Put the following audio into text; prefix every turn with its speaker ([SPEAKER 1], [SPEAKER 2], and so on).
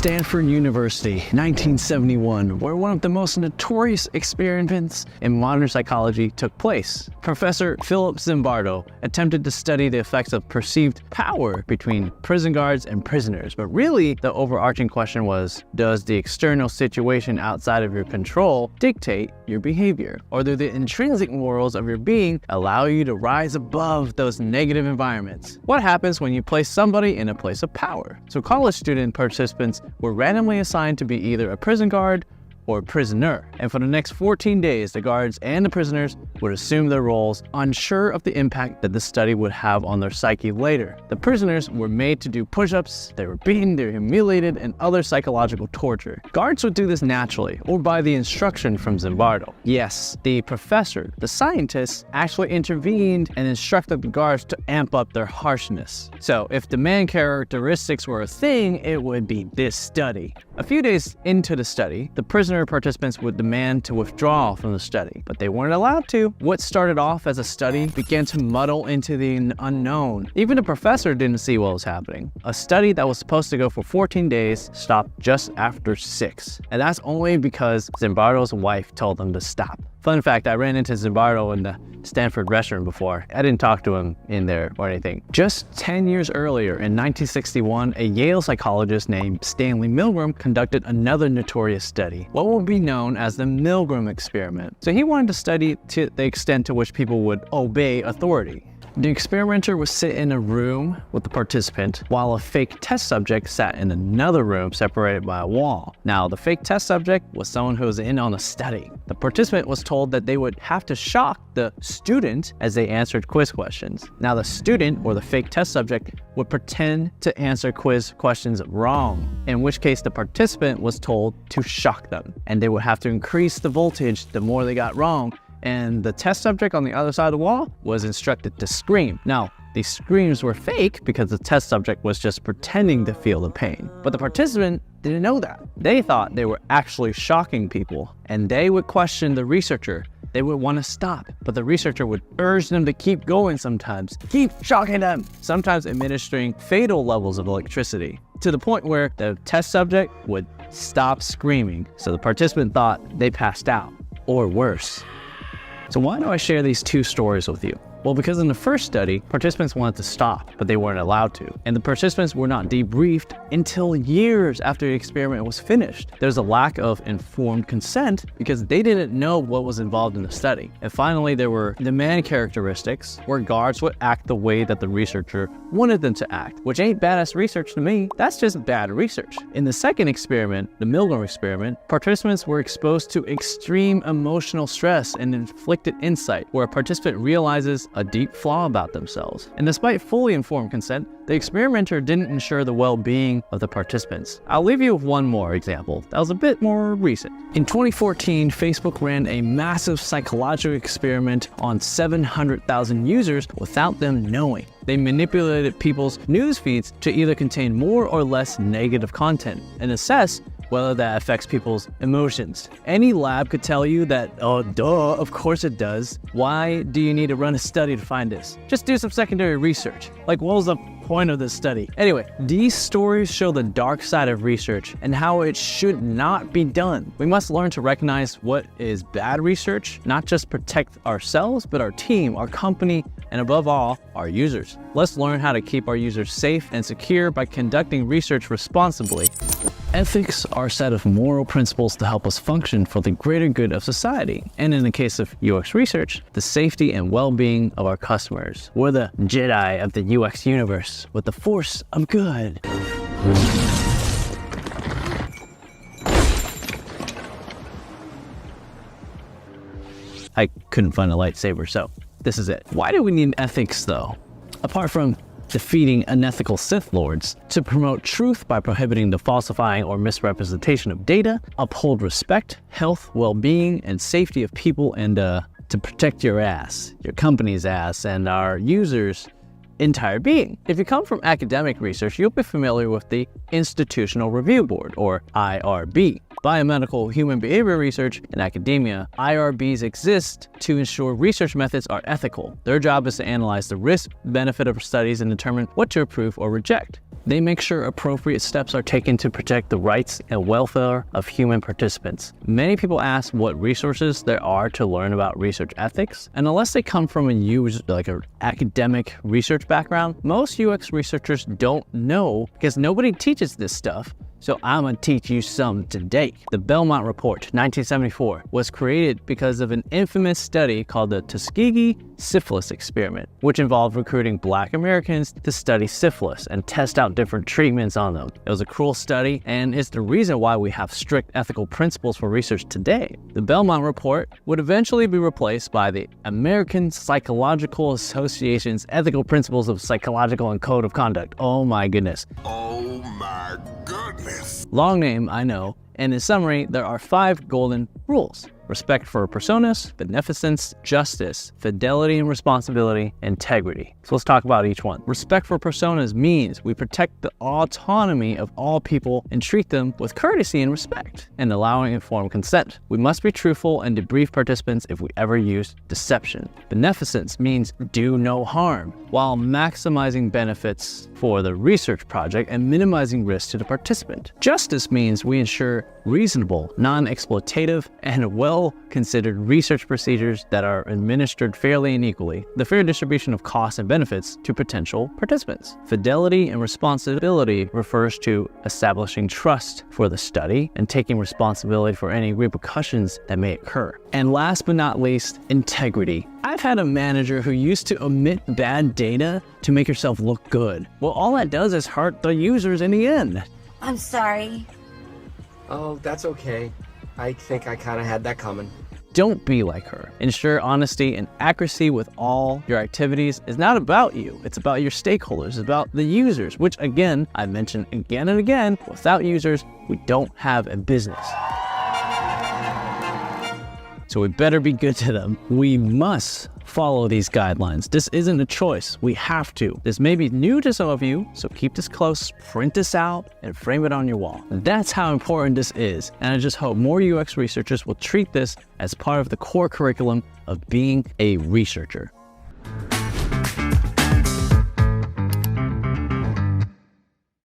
[SPEAKER 1] Stanford University, 1971, where one of the most notorious experiments in modern psychology took place. Professor Philip Zimbardo attempted to study the effects of perceived power between prison guards and prisoners, but really the overarching question was, does the external situation outside of your control dictate your behavior? Or do the intrinsic morals of your being allow you to rise above those negative environments? What happens when you place somebody in a place of power? So college student participants were randomly assigned to be either a prison guard or prisoner. And for the next 14 days, the guards and the prisoners would assume their roles, unsure of the impact that the study would have on their psyche later. The prisoners were made to do push-ups, they were beaten, they were humiliated, and other psychological torture. Guards would do this naturally, or by the instruction from Zimbardo. Yes, the professor, the scientist, actually intervened and instructed the guards to amp up their harshness. So if demand characteristics were a thing, it would be this study. A few days into the study, the prisoner participants would demand to withdraw from the study, but they weren't allowed to. What started off as a study began to muddle into the unknown. Even the professor didn't see what was happening. A study that was supposed to go for 14 days stopped just after 6. And that's only because Zimbardo's wife told them to stop. Fun fact, I ran into Zimbardo in the Stanford restroom before. I didn't talk to him in there or anything. Just 10 years earlier, in 1961, a Yale psychologist named Stanley Milgram conducted another notorious study, what will be known as the Milgram experiment. So he wanted to study to the extent to which people would obey authority. The experimenter would sit in a room with the participant while a fake test subject sat in another room separated by a wall. Now, the fake test subject was someone who was in on the study. The participant was told that they would have to shock the student as they answered quiz questions. Now, the student, or the fake test subject, would pretend to answer quiz questions wrong, in which case the participant was told to shock them, and they would have to increase the voltage the more they got wrong. And the test subject on the other side of the wall was instructed to scream. Now, these screams were fake because the test subject was just pretending to feel the pain. But the participant didn't know that. They thought they were actually shocking people, and they would question the researcher. They would want to stop, but the researcher would urge them to keep going sometimes. Keep shocking them! Sometimes administering fatal levels of electricity, to the point where the test subject would stop screaming, so the participant thought they passed out, or worse. So why do I share these two stories with you? Well, because in the first study, participants wanted to stop, but they weren't allowed to. And the participants were not debriefed until years after the experiment was finished. There's a lack of informed consent because they didn't know what was involved in the study. And finally, there were demand characteristics where guards would act the way that the researcher wanted them to act, which ain't badass research to me. That's just bad research. In the second experiment, the Milgram experiment, participants were exposed to extreme emotional stress and inflicted insight, where a participant realizes a deep flaw about themselves. And despite fully informed consent, the experimenter didn't ensure the well-being of the participants. I'll leave you with one more example that was a bit more recent. In 2014, Facebook ran a massive psychological experiment on 700,000 users without them knowing. They manipulated people's news feeds to either contain more or less negative content and assess whether that affects people's emotions. Any lab could tell you that, oh duh, of course it does. Why do you need to run a study to find this? Just do some secondary research. Like, what was the point of this study? Anyway, these stories show the dark side of research and how it should not be done. We must learn to recognize what is bad research, not just protect ourselves, but our team, our company, and above all, our users. Let's learn how to keep our users safe and secure by conducting research responsibly. Ethics are a set of moral principles to help us function for the greater good of society, and in the case of UX research, the safety and well-being of our customers. We're the Jedi of the UX universe with the force of good. I couldn't find a lightsaber, so this is it. Why do we need ethics though? Apart from defeating unethical Sith Lords, to promote truth by prohibiting the falsifying or misrepresentation of data, uphold respect, health, well-being, and safety of people, and to protect your ass, your company's ass, and our users' entire being. If you come from academic research, you'll be familiar with the Institutional Review Board, or IRB. Biomedical human behavior research in academia, IRBs exist to ensure research methods are ethical. Their job is to analyze the risk-benefit of studies and determine what to approve or reject. They make sure appropriate steps are taken to protect the rights and welfare of human participants. Many people ask what resources there are to learn about research ethics, and unless they come from an academic research background, most UX researchers don't know because nobody teaches this stuff. So I'm gonna teach you some today. The Belmont Report, 1974, was created because of an infamous study called the Tuskegee Syphilis Experiment, which involved recruiting Black Americans to study syphilis and test out different treatments on them. It was a cruel study, and it's the reason why we have strict ethical principles for research today. The Belmont Report would eventually be replaced by the American Psychological Association's Ethical Principles of Psychological and Code of Conduct. Oh my goodness.
[SPEAKER 2] Oh my goodness.
[SPEAKER 1] Long name, I know. And in summary, there are 5 golden rules: respect for personas, beneficence, justice, fidelity and responsibility, integrity. So let's talk about each one. Respect for personas means we protect the autonomy of all people and treat them with courtesy and respect, and allowing informed consent. We must be truthful and debrief participants if we ever use deception. Beneficence means do no harm, while maximizing benefits for the research project and minimizing risk to the participant. Justice means we ensure reasonable, non-exploitative, and well-considered research procedures that are administered fairly and equally, the fair distribution of costs and benefits to potential participants. Fidelity and responsibility refers to establishing trust for the study and taking responsibility for any repercussions that may occur. And last but not least, integrity. I've had a manager who used to omit bad data to make herself look good. Well, all that does is hurt the users in the end.
[SPEAKER 3] I'm sorry.
[SPEAKER 4] Oh, that's okay. I think I kind of had that coming.
[SPEAKER 1] Don't be like her. Ensure honesty and accuracy with all your activities. Is not about you. It's about your stakeholders. It's about the users, which again, I mentioned again and again, without users, we don't have a business. So we better be good to them. We must follow these guidelines. This isn't a choice. We have to. This may be new to some of you, so keep this close, print this out, and frame it on your wall. That's how important this is. And I just hope more UX researchers will treat this as part of the core curriculum of being a researcher.